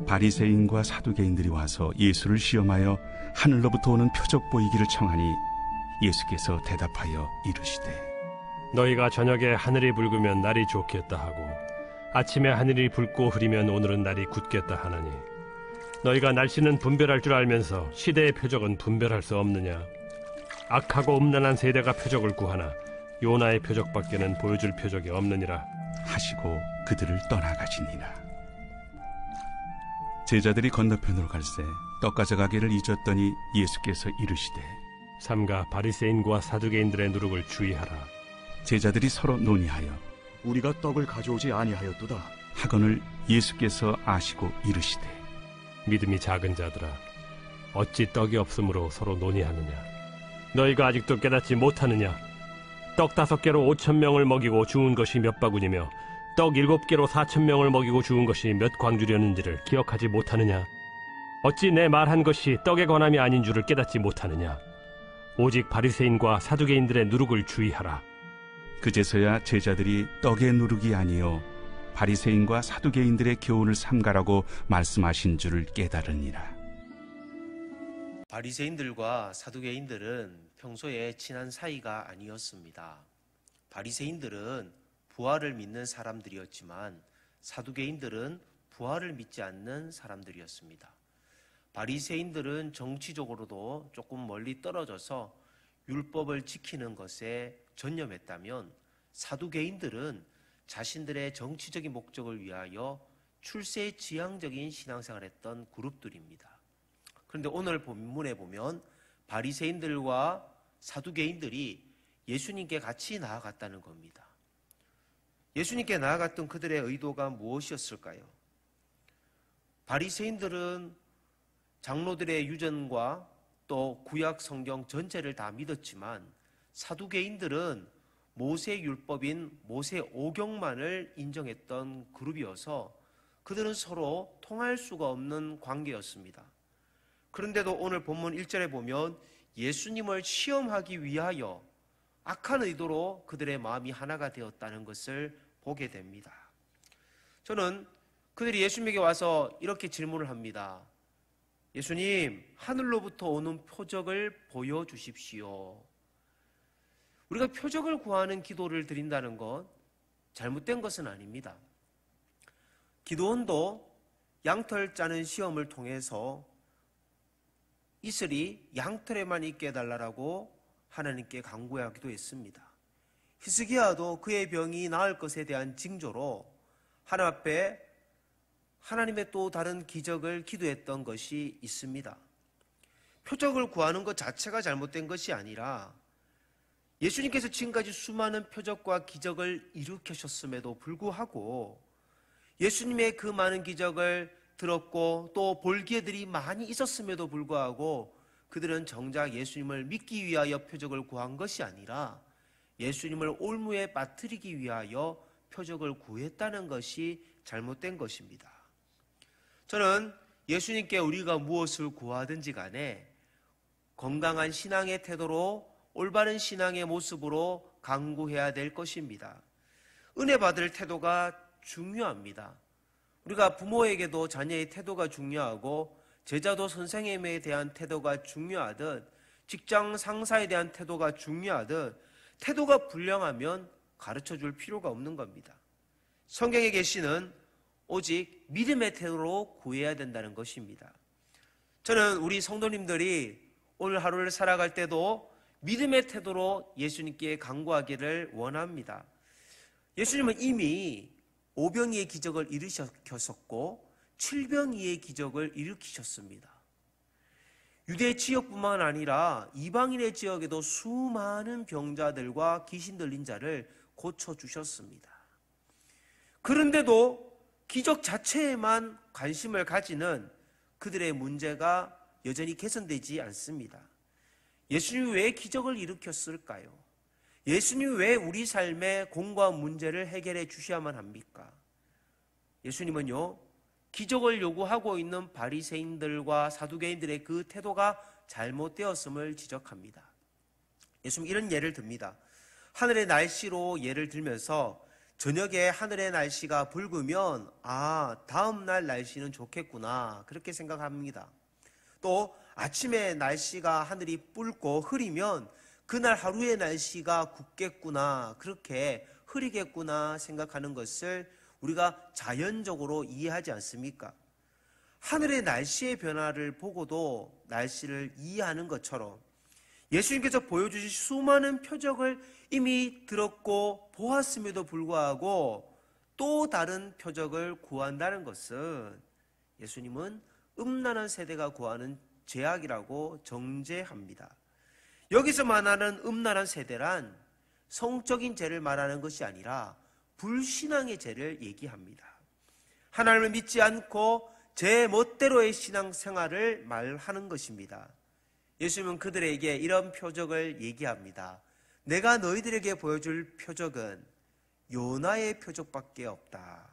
바리새인과 사두개인들이 와서 예수를 시험하여 하늘로부터 오는 표적 보이기를 청하니 예수께서 대답하여 이르시되 너희가 저녁에 하늘이 붉으면 날이 좋겠다 하고 아침에 하늘이 붉고 흐리면 오늘은 날이 굳겠다 하나니 너희가 날씨는 분별할 줄 알면서 시대의 표적은 분별할 수 없느냐? 악하고 음란한 세대가 표적을 구하나 요나의 표적밖에는 보여줄 표적이 없느니라 하시고 그들을 떠나가시니라. 제자들이 건너편으로 갈새 떡 가져가기를 잊었더니 예수께서 이르시되 삼가 바리새인과 사두개인들의 누룩을 주의하라. 제자들이 서로 논의하여 우리가 떡을 가져오지 아니하였도다 하거늘 예수께서 아시고 이르시되 믿음이 작은 자들아 어찌 떡이 없으므로 서로 논의하느냐? 너희가 아직도 깨닫지 못하느냐? 떡 5개로 5,000명을 먹이고 주운 것이 몇 바구니며 떡 7개로 4,000명을 먹이고 주운 것이 몇 광주렸는지를 기억하지 못하느냐? 어찌 내 말한 것이 떡에 관함이 아닌 줄을 깨닫지 못하느냐? 오직 바리새인과 사두개인들의 누룩을 주의하라. 그제서야 제자들이 떡의 누룩이 아니요 바리새인과 사두개인들의 교훈을 삼가라고 말씀하신 줄을 깨달으니라. 바리새인들과 사두개인들은 평소에 친한 사이가 아니었습니다. 바리새인들은 부활을 믿는 사람들이었지만 사두개인들은 부활을 믿지 않는 사람들이었습니다. 바리새인들은 정치적으로도 조금 멀리 떨어져서 율법을 지키는 것에 전념했다면 사두개인들은 자신들의 정치적인 목적을 위하여 출세지향적인 신앙생활을 했던 그룹들입니다. 그런데 오늘 본문에 보면 바리새인들과 사두개인들이 예수님께 같이 나아갔다는 겁니다. 예수님께 나아갔던 그들의 의도가 무엇이었을까요? 바리새인들은 장로들의 유전과 또 구약 성경 전체를 다 믿었지만 사두개인들은 모세 율법인 모세 오경만을 인정했던 그룹이어서 그들은 서로 통할 수가 없는 관계였습니다. 그런데도 오늘 본문 1절에 보면 예수님을 시험하기 위하여 악한 의도로 그들의 마음이 하나가 되었다는 것을 보게 됩니다. 저는 그들이 예수님에게 와서 이렇게 질문을 합니다. 예수님, 하늘로부터 오는 표적을 보여주십시오. 우리가 표적을 구하는 기도를 드린다는 것 잘못된 것은 아닙니다. 기도원도 양털 짜는 시험을 통해서 이슬이 양털에만 있게 해달라고 하나님께 간구하기도 했습니다. 히스기야도 그의 병이 나을 것에 대한 징조로 하나님 앞에 하나님의 또 다른 기적을 기도했던 것이 있습니다. 표적을 구하는 것 자체가 잘못된 것이 아니라 예수님께서 지금까지 수많은 표적과 기적을 일으키셨음에도 불구하고 예수님의 그 많은 기적을 들었고 또 볼 기회들이 많이 있었음에도 불구하고 그들은 정작 예수님을 믿기 위하여 표적을 구한 것이 아니라 예수님을 올무에 빠뜨리기 위하여 표적을 구했다는 것이 잘못된 것입니다. 저는 예수님께 우리가 무엇을 구하든지 간에 건강한 신앙의 태도로 올바른 신앙의 모습으로 간구해야 될 것입니다. 은혜 받을 태도가 중요합니다. 우리가 부모에게도 자녀의 태도가 중요하고 제자도 선생님에 대한 태도가 중요하듯 직장 상사에 대한 태도가 중요하듯 태도가 불량하면 가르쳐줄 필요가 없는 겁니다. 성경에 계시는 오직 믿음의 태도로 구해야 된다는 것입니다. 저는 우리 성도님들이 오늘 하루를 살아갈 때도 믿음의 태도로 예수님께 간구하기를 원합니다. 예수님은 이미 오병이의 기적을 일으켰었고 7병이의 기적을 일으키셨습니다. 유대 지역뿐만 아니라 이방인의 지역에도 수많은 병자들과 귀신 들린 자를 고쳐주셨습니다. 그런데도 기적 자체에만 관심을 가지는 그들의 문제가 여전히 개선되지 않습니다. 예수님이 왜 기적을 일으켰을까요? 예수님이 왜 우리 삶의 공과 문제를 해결해 주셔야만 합니까? 예수님은요, 기적을 요구하고 있는 바리새인들과 사두개인들의 그 태도가 잘못되었음을 지적합니다. 예수님 이런 예를 듭니다. 하늘의 날씨로 예를 들면서 저녁에 하늘의 날씨가 붉으면 다음 날 날씨는 좋겠구나 그렇게 생각합니다. 또 아침에 날씨가 하늘이 붉고 흐리면 그날 하루의 날씨가 굳겠구나 그렇게 흐리겠구나 생각하는 것을 우리가 자연적으로 이해하지 않습니까? 하늘의 날씨의 변화를 보고도 날씨를 이해하는 것처럼 예수님께서 보여주신 수많은 표적을 이미 들었고 보았음에도 불구하고 또 다른 표적을 구한다는 것은 예수님은 음란한 세대가 구하는 죄악이라고 정죄합니다. 여기서 말하는 음란한 세대란 성적인 죄를 말하는 것이 아니라 불신앙의 죄를 얘기합니다. 하나님을 믿지 않고 제 멋대로의 신앙생활을 말하는 것입니다. 예수님은 그들에게 이런 표적을 얘기합니다. 내가 너희들에게 보여줄 표적은 요나의 표적밖에 없다.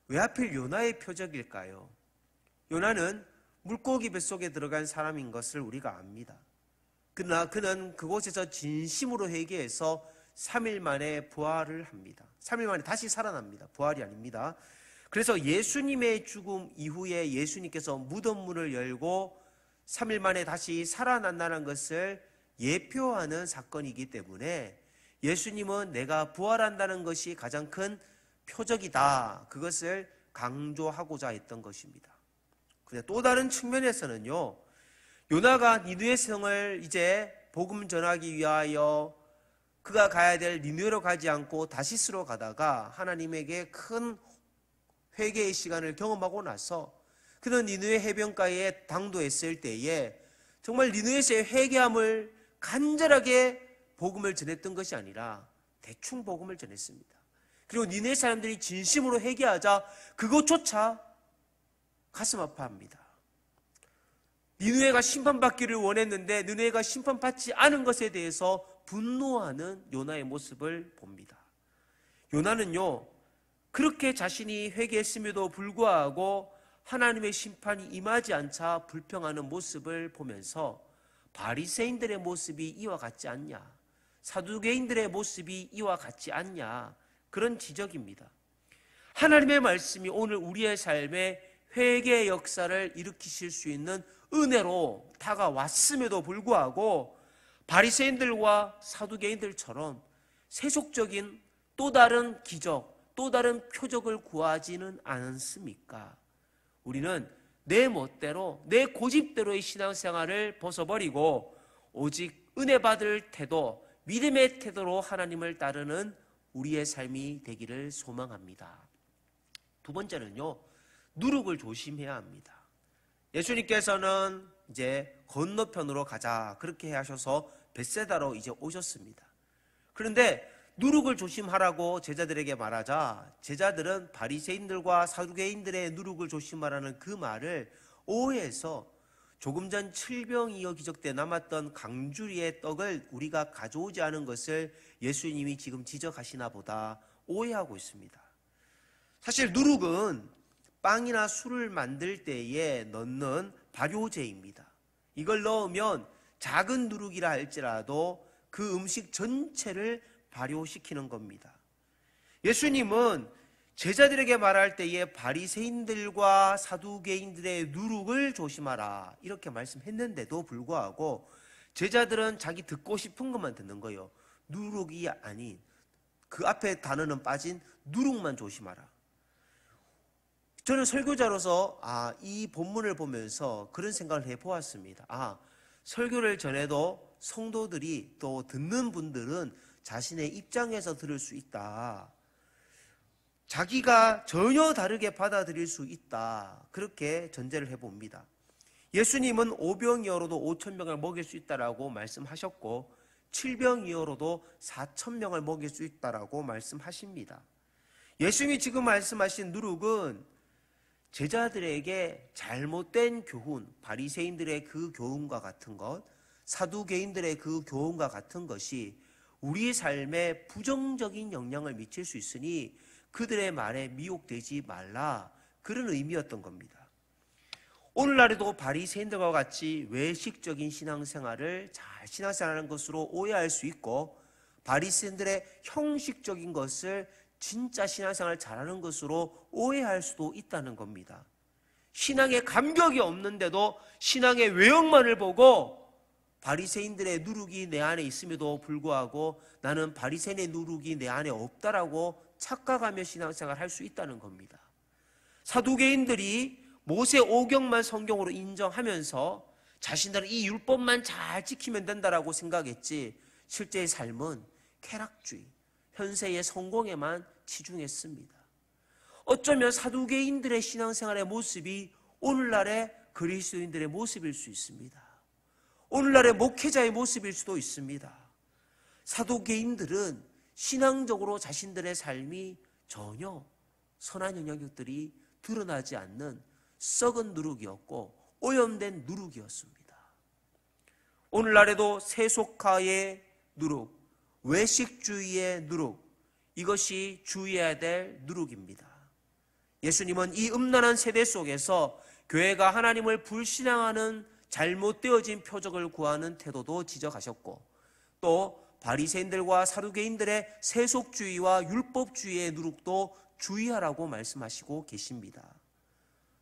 왜 하필 요나의 표적일까요? 요나는 물고기 뱃속에 들어간 사람인 것을 우리가 압니다. 그러나 그는 그곳에서 진심으로 회개해서 3일 만에 부활을 합니다. 3일 만에 다시 살아납니다. 부활이 아닙니다. 그래서 예수님의 죽음 이후에 예수님께서 무덤문을 열고 3일 만에 다시 살아난다는 것을 예표하는 사건이기 때문에 예수님은 내가 부활한다는 것이 가장 큰 표적이다. 그것을 강조하고자 했던 것입니다. 그런데 또 다른 측면에서는요, 요나가 니느웨 성을 이제 복음 전하기 위하여 그가 가야 될 니느웨로 가지 않고 다시스로 가다가 하나님에게 큰 회개의 시간을 경험하고 나서 그는 니느웨 해변가에 당도했을 때에 정말 니느웨에서의 회개함을 간절하게 복음을 전했던 것이 아니라 대충 복음을 전했습니다. 그리고 니느웨 사람들이 진심으로 회개하자 그것조차 가슴 아파합니다. 니느웨가 심판받기를 원했는데 니느웨가 심판받지 않은 것에 대해서 분노하는 요나의 모습을 봅니다. 요나는요, 그렇게 자신이 회개했음에도 불구하고 하나님의 심판이 임하지 않자 불평하는 모습을 보면서 바리새인들의 모습이 이와 같지 않냐, 사두개인들의 모습이 이와 같지 않냐, 그런 지적입니다. 하나님의 말씀이 오늘 우리의 삶에 회개의 역사를 일으키실 수 있는 은혜로 다가왔음에도 불구하고 바리새인들과 사두개인들처럼 세속적인 또 다른 기적, 또 다른 표적을 구하지는 않습니까? 우리는 내 멋대로, 내 고집대로의 신앙생활을 벗어버리고 오직 은혜 받을 태도, 믿음의 태도로 하나님을 따르는 우리의 삶이 되기를 소망합니다. 두 번째는요, 누룩을 조심해야 합니다. 예수님께서는 이제 건너편으로 가자 그렇게 하셔서 벳세다로 이제 오셨습니다. 그런데 누룩을 조심하라고 제자들에게 말하자 제자들은 바리새인들과 사두개인들의 누룩을 조심하라는 그 말을 오해해서 조금 전 칠병이어 기적 때 남았던 강주리의 떡을 우리가 가져오지 않은 것을 예수님이 지금 지적하시나 보다 오해하고 있습니다. 사실 누룩은 빵이나 술을 만들 때에 넣는 발효제입니다. 이걸 넣으면 작은 누룩이라 할지라도 그 음식 전체를 발효시키는 겁니다. 예수님은 제자들에게 말할 때에 바리새인들과 사두개인들의 누룩을 조심하라 이렇게 말씀했는데도 불구하고 제자들은 자기 듣고 싶은 것만 듣는 거예요. 누룩이 아닌 그 앞에 단어는 빠진 누룩만 조심하라. 저는 설교자로서 이 본문을 보면서 그런 생각을 해보았습니다. 설교를 전해도 성도들이 또 듣는 분들은 자신의 입장에서 들을 수 있다. 자기가 전혀 다르게 받아들일 수 있다. 그렇게 전제를 해봅니다. 예수님은 5병이어로도 5,000명을 먹일 수 있다라고 말씀하셨고 7병이어로도 4,000명을 먹일 수 있다라고 말씀하십니다. 예수님이 지금 말씀하신 누룩은 제자들에게 잘못된 교훈, 바리새인들의 그 교훈과 같은 것, 사두개인들의 그 교훈과 같은 것이 우리 삶에 부정적인 영향을 미칠 수 있으니 그들의 말에 미혹되지 말라, 그런 의미였던 겁니다. 오늘날에도 바리새인들과 같이 외식적인 신앙생활을 잘 신앙생활하는 것으로 오해할 수 있고 바리새인들의 형식적인 것을 진짜 신앙생활을 잘하는 것으로 오해할 수도 있다는 겁니다. 신앙에 감격이 없는데도 신앙의 외형만을 보고 바리새인들의 누룩이 내 안에 있음에도 불구하고 나는 바리새인의 누룩이 내 안에 없다라고 착각하며 신앙생활을 할 수 있다는 겁니다. 사두개인들이 모세 오경만 성경으로 인정하면서 자신들은 이 율법만 잘 지키면 된다라고 생각했지, 실제의 삶은 쾌락주의, 현세의 성공에만 치중했습니다. 어쩌면 사두개인들의 신앙생활의 모습이 오늘날의 그리스도인들의 모습일 수 있습니다. 오늘날의 목회자의 모습일 수도 있습니다. 사두개인들은 신앙적으로 자신들의 삶이 전혀 선한 영향력들이 드러나지 않는 썩은 누룩이었고 오염된 누룩이었습니다. 오늘날에도 세속화의 누룩, 외식주의의 누룩, 이것이 주의해야 될 누룩입니다. 예수님은 이 음란한 세대 속에서 교회가 하나님을 불신앙하는 잘못되어진 표적을 구하는 태도도 지적하셨고, 또 바리새인들과 사두개인들의 세속주의와 율법주의의 누룩도 주의하라고 말씀하시고 계십니다.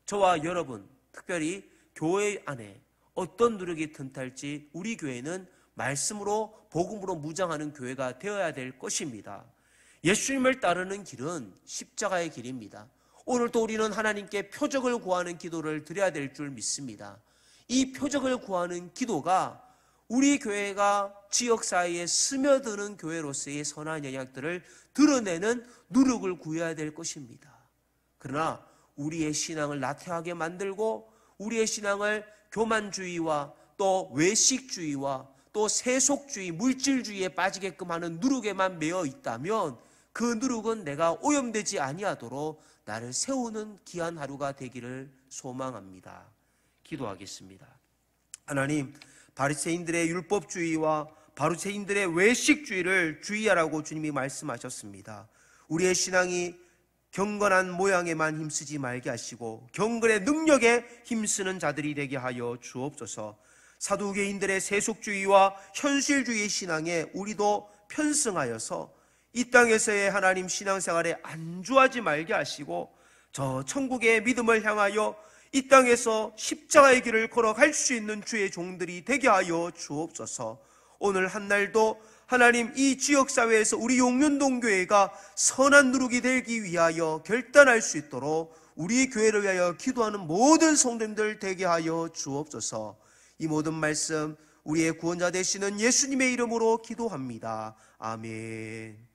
저와 여러분, 특별히 교회 안에 어떤 누룩이 틈탈지 우리 교회는 말씀으로 복음으로 무장하는 교회가 되어야 될 것입니다. 예수님을 따르는 길은 십자가의 길입니다. 오늘도 우리는 하나님께 표적을 구하는 기도를 드려야 될 줄 믿습니다. 이 표적을 구하는 기도가 우리 교회가 지역사회에 스며드는 교회로서의 선한 영향들을 드러내는 누룩을 구해야 될 것입니다. 그러나 우리의 신앙을 나태하게 만들고 우리의 신앙을 교만주의와 또 외식주의와 또 세속주의, 물질주의에 빠지게끔 하는 누룩에만 매여 있다면 그 누룩은 내가 오염되지 아니하도록 나를 세우는 귀한 하루가 되기를 소망합니다. 기도하겠습니다. 하나님, 바리새인들의 율법주의와 바리새인들의 외식주의를 주의하라고 주님이 말씀하셨습니다. 우리의 신앙이 경건한 모양에만 힘쓰지 말게 하시고 경건의 능력에 힘쓰는 자들이 되게 하여 주옵소서. 사두개인들의 세속주의와 현실주의 신앙에 우리도 편승하여서 이 땅에서의 하나님 신앙생활에 안주하지 말게 하시고 저 천국의 믿음을 향하여 이 땅에서 십자가의 길을 걸어갈 수 있는 주의 종들이 되게 하여 주옵소서. 오늘 한날도 하나님 이 지역사회에서 우리 용륜동교회가 선한 누룩이 되기 위하여 결단할 수 있도록 우리 교회를 위하여 기도하는 모든 성도님들 되게 하여 주옵소서. 이 모든 말씀 우리의 구원자 되시는 예수님의 이름으로 기도합니다. 아멘.